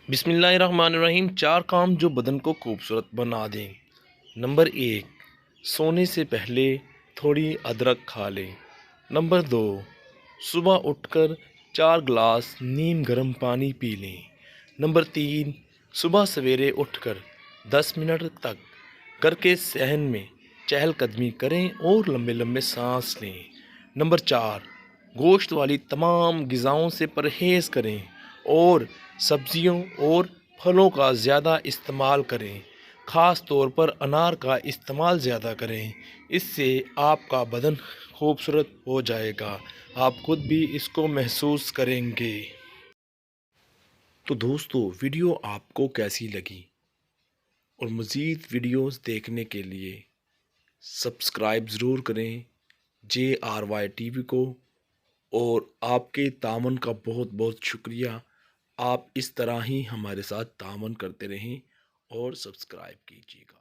بسم اللہ الرحمن الرحیم۔ چار کام جو بدن کو خوبصورت بنا دیں۔ نمبر 1، سونے سے پہلے تھوڑی ادرک کھا لیں۔ نمبر 2، صبح اٹھ کر 4 گلاس نیم گرم پانی پی لیں۔ نمبر 3، صبح سویرے اٹھ کر 10 منٹ تک گھر کے صحن میں چہل قدمی کریں اور لمبے لمبے سانس لیں۔ نمبر 4، گوشت والی تمام غذاؤں سے پرہیز کریں اور سبزیوں اور پھلوں کا زیادہ استعمال کریں، خاص طور پر انار کا استعمال زیادہ کریں۔ اس سے آپ کا بدن خوبصورت ہو جائے گا، آپ خود بھی اس کو محسوس کریں گے۔ تو دوستو، ویڈیو آپ کو کیسی لگی اور مزید ویڈیوز دیکھنے کے لیے سبسکرائب ضرور کریں JRY TV کو، اور آپ کے تعاون کا بہت بہت شکریہ۔ آپ اس طرح ہی ہمارے ساتھ تعاون کرتے رہیں اور سبسکرائب کیجیے گا۔